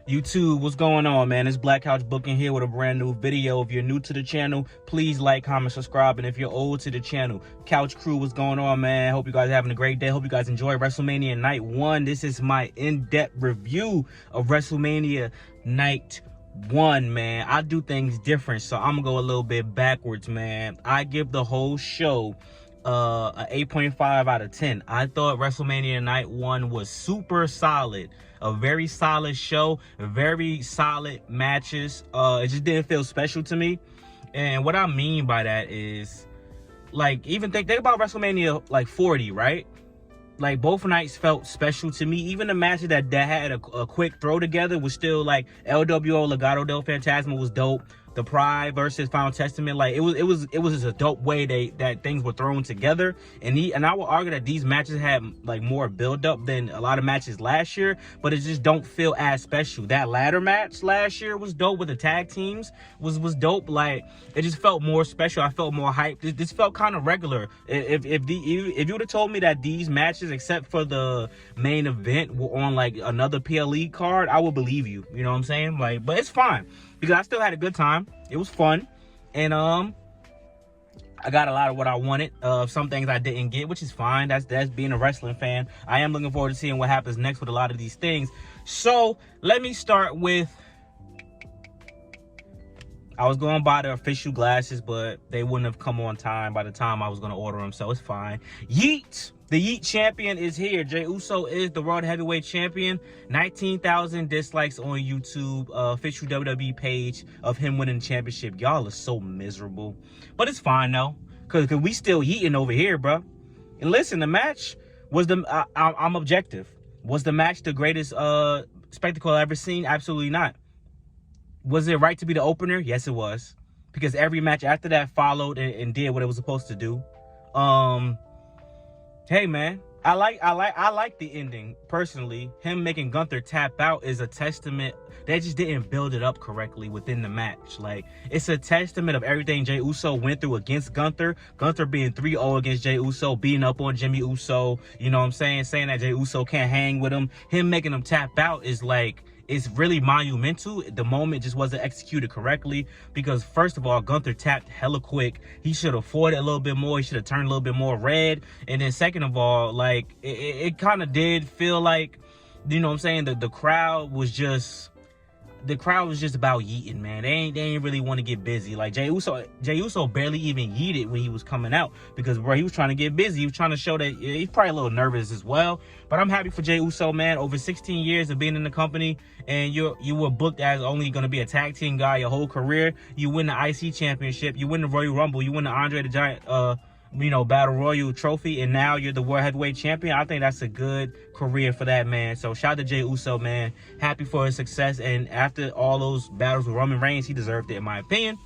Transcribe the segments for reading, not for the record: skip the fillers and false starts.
YouTube, what's going on, man? It's Black Couch Booking here with a brand new video. If you're new to the channel, please like, comment, subscribe. And if you're old to the channel, Couch Crew, what's going on, man? Hope you guys are having a great day. Hope you guys enjoy WrestleMania Night 1. This is my in-depth review of WrestleMania Night 1, man. I do things different, so I'm gonna go a little bit backwards, man. I give the whole show a 8.5 out of 10. I thought WrestleMania Night 1 was super solid. A very solid show, very solid matches. It just didn't feel special to me. And what I mean by that is, like, even think about WrestleMania like 40, right? Like, both nights felt special to me. Even the matches that had a quick throw together was still like LWO Legado del Fantasma was dope. The Pride versus Final Testament, like it was just a dope way that things were thrown together. And I will argue that these matches had like more build up than a lot of matches last year, but it just don't feel as special. That ladder match last year was dope with the tag teams, was dope. Like, it just felt more special. I felt more hyped. This felt kind of regular. If you would have told me that these matches, except for the main event, were on like another PLE card, I would believe you. You know what I'm saying? Like, but it's fine, because I still had a good time. It was fun, and I got a lot of what I wanted. Some things I didn't get, which is fine. That's being a wrestling fan. I am looking forward to seeing what happens next with a lot of these things. So let me start with, I was going to buy the official glasses, but they wouldn't have come on time by the time I was going to order them, so it's fine. Yeet! The Yeet champion is here. Jey Uso is the World Heavyweight Champion. 19,000 dislikes on YouTube. Official WWE page of him winning the championship. Y'all are so miserable. But it's fine, though. Because we still yeeting over here, bro. And listen, the match was I'm objective. Was the match the greatest spectacle I've ever seen? Absolutely not. Was it right to be the opener? Yes, it was. Because every match after that followed and did what it was supposed to do. Hey, man, I like the ending personally. Him making Gunther tap out is a testament. They just didn't build it up correctly within the match. Like, it's a testament of everything Jey Uso went through against Gunther. Gunther being 3-0 against Jey Uso, beating up on Jimmy Uso. You know what I'm saying? Saying that Jey Uso can't hang with him. Him making him tap out is like, it's really monumental. The moment just wasn't executed correctly, because first of all, Gunther tapped hella quick. He should have fought it a little bit more. He should have turned a little bit more red. And then second of all, like, it kind of did feel like, you know what I'm saying, the crowd was just about yeeting, man. They ain't really want to get busy. Like, Jey Uso barely even yeeted when he was coming out, because, bro, he was trying to get busy. He was trying to show that he's probably a little nervous as well. But I'm happy for Jey Uso, man. Over 16 years of being in the company, and you were booked as only going to be a tag team guy your whole career. You win the IC championship, you win the Royal Rumble, you win the Andre the Giant Battle Royal trophy, and now you're the World Heavyweight Champion. I think that's a good career for that man. So shout out to Jey Uso, man. Happy for his success, and after all those battles with Roman Reigns, he deserved it, in my opinion.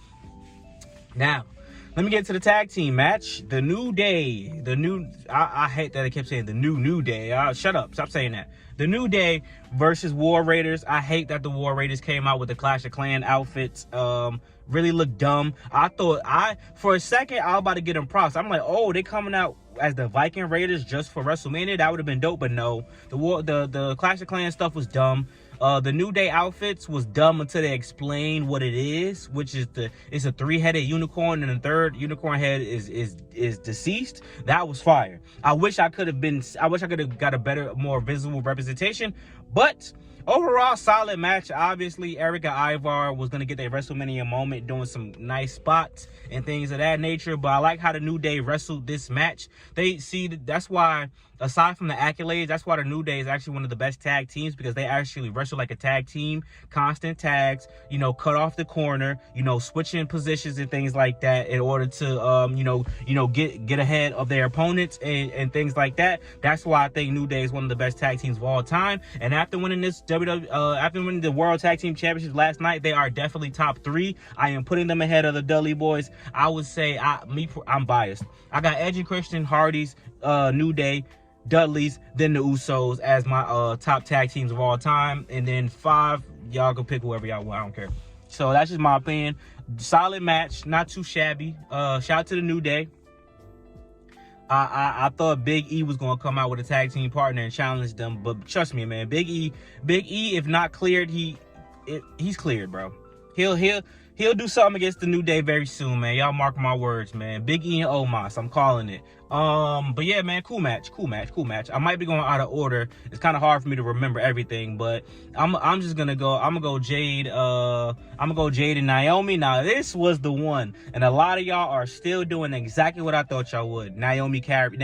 Now, let me get to the tag team match. The New Day, I hate that I kept saying the New Day. Shut up, stop saying that. The New Day versus War Raiders. I hate that the War Raiders came out with the Clash of Clans outfits. Really looked dumb. For a second, I was about to get them props. I'm like, oh, they coming out as the Viking Raiders just for WrestleMania? That would have been dope, but no. The Clash of Clans stuff was dumb. The New Day outfits was dumb until they explained what it is, which is it's a 3-headed unicorn, and the third unicorn head is deceased. That was fire. I wish I could have got a better, more visible representation, but overall, solid match. Obviously, Erica Ivar was going to get their WrestleMania moment, doing some nice spots and things of that nature. But I like how the New Day wrestled this match. That's why, aside from the accolades, that's why the New Day is actually one of the best tag teams, because they actually wrestle like a tag team, constant tags, cut off the corner, switching positions and things like that in order to, get ahead of their opponents and things like that. That's why I think New Day is one of the best tag teams of all time. And after winning this after winning the World Tag Team Championship last night, they are definitely top 3. I am putting them ahead of the Dudley Boys. I would say, I'm biased. I got Edge and Christian, Hardy's, New Day, Dudley's, then the Usos as my top tag teams of all time. And then 5, y'all can pick whoever y'all want. I don't care. So that's just my opinion. Solid match, not too shabby. Shout out to the New Day. I thought Big E was going to come out with a tag team partner and challenge them, but trust me, man, Big E, if not cleared, he he's cleared, bro. He'll do something against the New Day very soon, man. Y'all mark my words, man. Big E and Omos, I'm calling it. But yeah, man, cool match. I might be going out of order. It's kind of hard for me to remember everything, but I'm just gonna go. I'm gonna go Jade. I'm gonna go Jade and Naomi. Now this was the one, and a lot of y'all are still doing exactly what I thought y'all would. Naomi carried.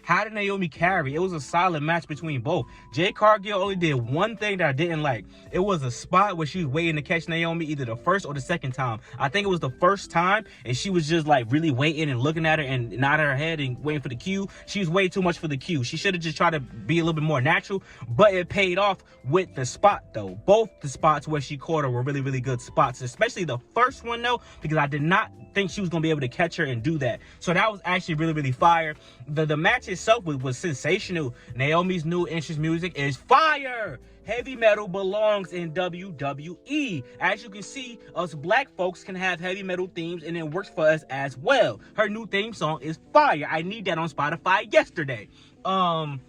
How did Naomi carry? It was a solid match between both. Jade Cargill only did one thing that I didn't like. It was a spot where she was waiting to catch Naomi either the first or the second time. I think it was the first time, and she was just like really waiting and looking at her and nodding her head and waiting for the cue. She was way too much for the cue. She should have just tried to be a little bit more natural, but it paid off with the spot though. Both the spots where she caught her were really, really good spots, especially the first one though, because I did not think she was gonna be able to catch her and do that. So that was actually really, really fire. The match itself was sensational. Naomi's new entrance music is fire. Heavy metal belongs in WWE. As you can see, us black folks can have heavy metal themes, and it works for us as well. Her new theme song is fire. I need that on Spotify yesterday. And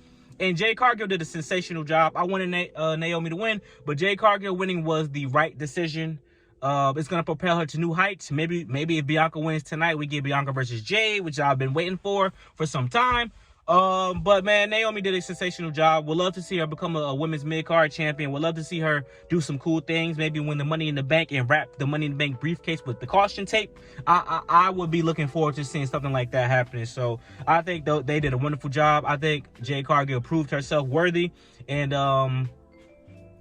Jade Cargill did a sensational job. I wanted Naomi to win, but Jade Cargill winning was the right decision. It's gonna propel her to new heights. Maybe if Bianca wins tonight, we get Bianca versus Jade, which I've been waiting for some time. But man, Naomi did a sensational job. Would love to see her become a women's mid-card champion. Would love to see her do some cool things. Maybe win the Money in the Bank and wrap the Money in the Bank briefcase with the caution tape. I would be looking forward to seeing something like that happening. So I think they did a wonderful job. I think Jade Cargill proved herself worthy, and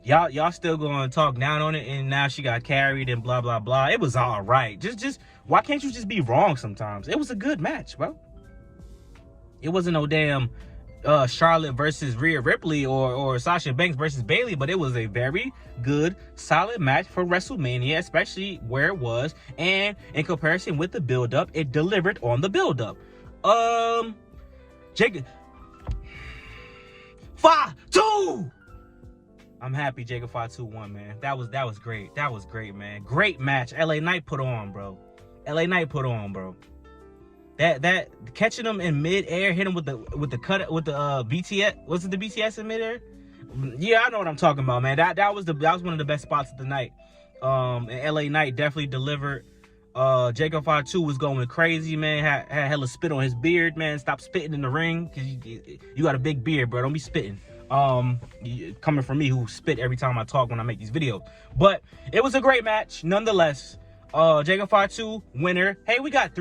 y'all still gonna talk down on it, and now she got carried and blah blah blah. It was all right. Just why can't you just be wrong sometimes? It was a good match, bro. It wasn't no damn Charlotte versus Rhea Ripley or Sasha Banks versus Bayley, but it was a very good, solid match for WrestleMania, especially where it was, and in comparison with the build-up, it delivered on the build-up. Jacob 5-2. I'm happy Jacob 5-2 won, man. That was great. That was great, man. Great match. LA Knight put on, bro. That catching him in mid-air, hit him with the BTS. Was it the BTS in mid-air? Yeah, I know what I'm talking about, man. That was one of the best spots of the night. And LA Knight definitely delivered. Jacob 5-2 was going crazy, man. Had hella spit on his beard, man. Stop spitting in the ring, cause you got a big beard, bro. Don't be spitting. Coming from me, who spit every time I talk when I make these videos. But it was a great match, nonetheless. Jacob 5-2 winner. Hey, we got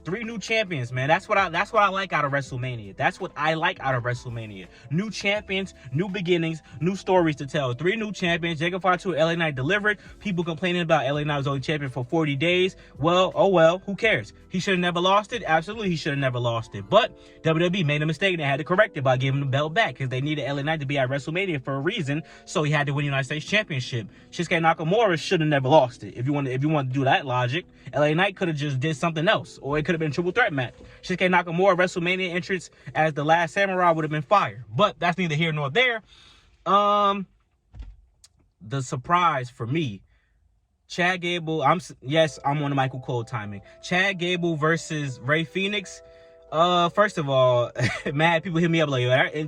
three new champions, man. That's what I like out of WrestleMania. That's what I like out of WrestleMania. New champions, new beginnings, new stories to tell. 3 new champions. Jacob 5-2, LA Knight delivered. People complaining about LA Knight was only champion for 40 days. Well, oh well, who cares? He should have never lost it. Absolutely, he should have never lost it. But WWE made a mistake and they had to correct it by giving the belt back, because they needed LA Knight to be at WrestleMania for a reason. So he had to win the United States Championship. Shinsuke Nakamura should have never lost it. If you want to do that logic, LA Knight could have just did something else, or it could have been a triple threat match. Shinsuke Nakamura WrestleMania entrance as the last samurai would have been fire. But that's neither here nor there. The surprise for me, Chad Gable. I'm on the Michael Cole timing. Chad Gable versus Rey Fenix. First of all, mad people hit me up like,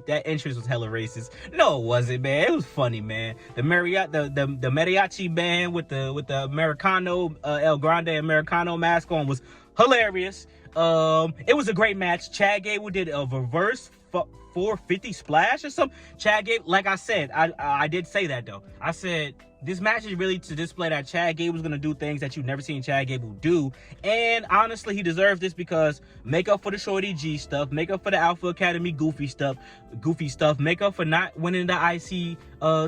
that entrance was hella racist. No, it wasn't, man. It was funny, man. The mariachi band with the Americano, El Grande Americano mask on was hilarious. It was a great match. Chad Gable did a reverse 450 splash or something. Chad Gable, like I said, I did say that though. I said this match is really to display that Chad Gable is going to do things that you've never seen Chad Gable do. And honestly, he deserves this, because make up for the Shorty G stuff, make up for the Alpha Academy goofy stuff, make up for not winning the IC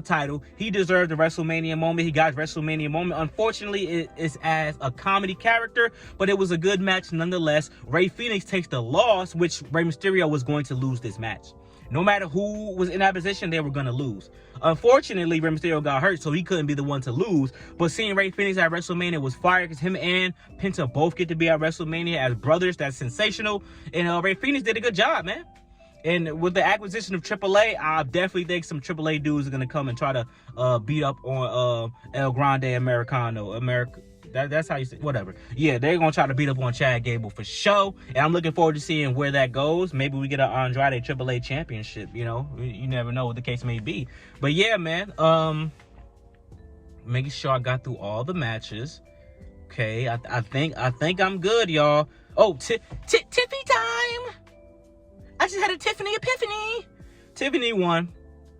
title. He deserved the WrestleMania moment. He got WrestleMania moment. Unfortunately, it's as a comedy character, but it was a good match nonetheless. Rey Fenix takes the loss, which Rey Mysterio was going to lose this match. No matter who was in that position, they were going to lose. Unfortunately, Rey Mysterio got hurt, so he couldn't be the one to lose. But seeing Rey Fenix at WrestleMania was fire, because him and Penta both get to be at WrestleMania as brothers. That's sensational. And Rey Fenix did a good job, man. And with the acquisition of AAA, I definitely think some AAA dudes are going to come and try to beat up on El Grande Americano. That's how you say, whatever. Yeah, they're gonna try to beat up on Chad Gable for sure, and I'm looking forward to seeing where that goes. Maybe we get an Andrade AAA championship. You know, you never know what the case may be. But yeah, man. Making sure I got through all the matches. Okay, I think I'm good, y'all. Oh, Tiffy time! I just had a Tiffany epiphany. Tiffany won.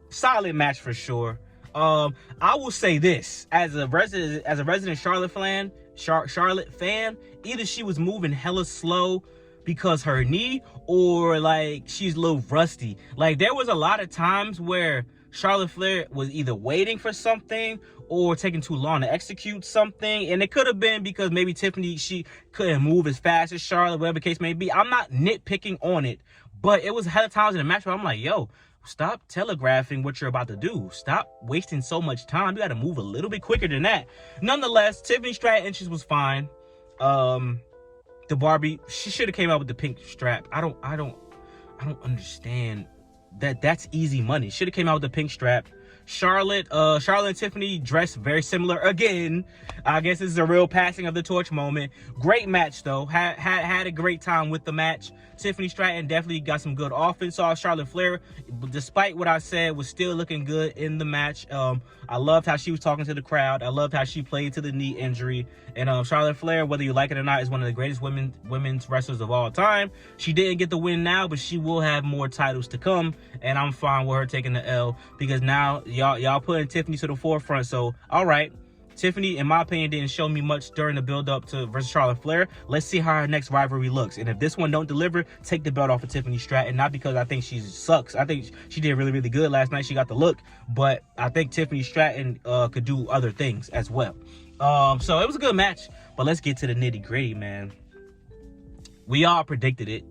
Solid match for sure. I will say this, as a resident Charlotte fan, either she was moving hella slow because her knee, or like she's a little rusty. Like there was a lot of times where Charlotte Flair was either waiting for something or taking too long to execute something, and it could have been because maybe Tiffany, she couldn't move as fast as Charlotte, whatever the case may be. I'm not nitpicking on it, but it was hella times in the match where I'm like, yo, stop telegraphing what you're about to do. Stop wasting so much time. You got to move a little bit quicker than that. Nonetheless, Tiffany Stratton entries was fine. The Barbie, she should have came out with the pink strap. I don't understand that. That's easy money. Should have came out with the pink strap. Charlotte and Tiffany dressed very similar again. I guess this is a real passing of the torch moment. Great match though. Had a great time with the match. Tiffany Stratton definitely got some good offense. Saw Charlotte Flair, despite what I said, was still looking good in the match. I loved how she was talking to the crowd. I loved how she played to the knee injury. And Charlotte Flair, whether you like it or not, is one of the greatest women's wrestlers of all time. She didn't get the win now, but she will have more titles to come. And I'm fine with her taking the L, because now y'all putting Tiffany to the forefront. So all right, Tiffany, in my opinion, didn't show me much during the build-up to versus Charlotte Flair. Let's see how her next rivalry looks. And if this one don't deliver, take the belt off of Tiffany Stratton. Not because I think she sucks. I think she did really, really good last night. She got the look. But I think Tiffany Stratton could do other things as well. So it was a good match. But let's get to the nitty-gritty, man. We all predicted it.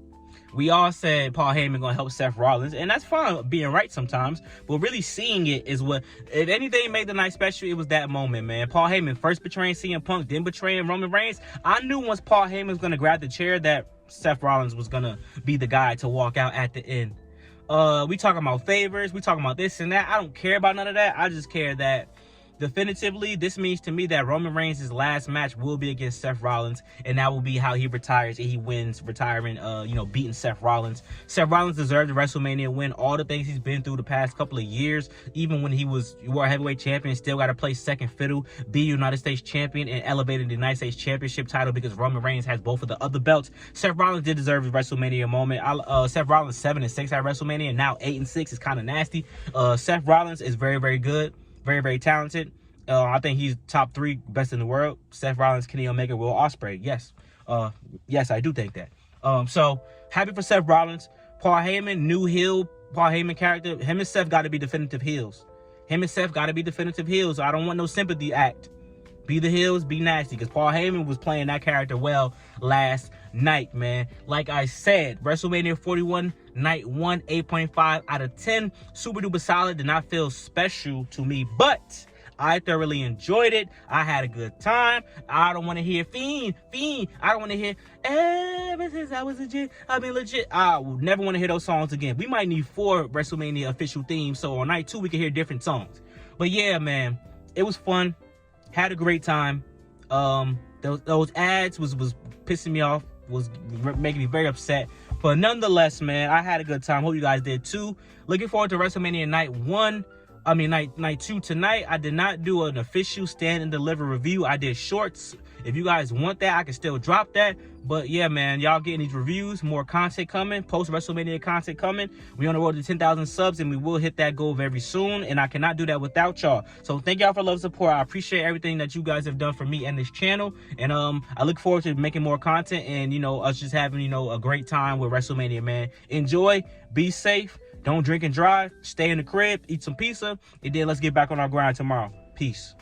We all said Paul Heyman gonna help Seth Rollins, and that's fine being right sometimes, but really seeing it is what, if anything made the night special, it was that moment, man. Paul Heyman first betraying CM Punk, then betraying Roman Reigns. I knew once Paul Heyman was gonna grab the chair that Seth Rollins was gonna be the guy to walk out at the end. We talking about favors, we talking about this and that. I don't care about none of that. I just care that definitively, this means to me that Roman Reigns' last match will be against Seth Rollins, and that will be how he retires and he wins, retiring, beating Seth Rollins. Seth Rollins deserved the WrestleMania win. All the things he's been through the past couple of years, even when he was World Heavyweight Champion, still got to play second fiddle, be United States Champion, and elevated the United States Championship title because Roman Reigns has both of the other belts. Seth Rollins did deserve his WrestleMania moment. Seth Rollins 7-6 at WrestleMania, and now 8-6 is kind of nasty. Seth Rollins is very, very good. Very, very talented. I think he's top 3 best in the world. Seth Rollins, Kenny Omega, Will Ospreay. Yes. Yes, I do think that. So happy for Seth Rollins. Paul Heyman, new heel, Paul Heyman character. Him and Seth got to be definitive heels. I don't want no sympathy act. Be the heels, be nasty. Because Paul Heyman was playing that character well last night, man. Like I said, WrestleMania 41, night 1, 8.5 out of 10. Super duper solid. Did not feel special to me, but I thoroughly enjoyed it. I had a good time. I don't want to hear Fiend. I don't want to hear ever since I was legit, I've been legit. I will never want to hear those songs again. We might need 4 WrestleMania official themes, so on night 2 we can hear different songs. But yeah, man, it was fun. Had a great time. Those ads was pissing me off, was making me very upset. But nonetheless, man, I had a good time. Hope you guys did too. Looking forward to WrestleMania night 2 tonight. I did not do an official stand and deliver review. I did shorts. If you guys want that, I can still drop that. But yeah, man, y'all getting these reviews, more content coming, post WrestleMania content coming. We on the road to 10,000 subs, and we will hit that goal very soon. And I cannot do that without y'all. So thank y'all for love and support. I appreciate everything that you guys have done for me and this channel. And I look forward to making more content and us just having a great time with WrestleMania, man. Enjoy, be safe. Don't drink and drive. Stay in the crib. Eat some pizza. And then let's get back on our grind tomorrow. Peace.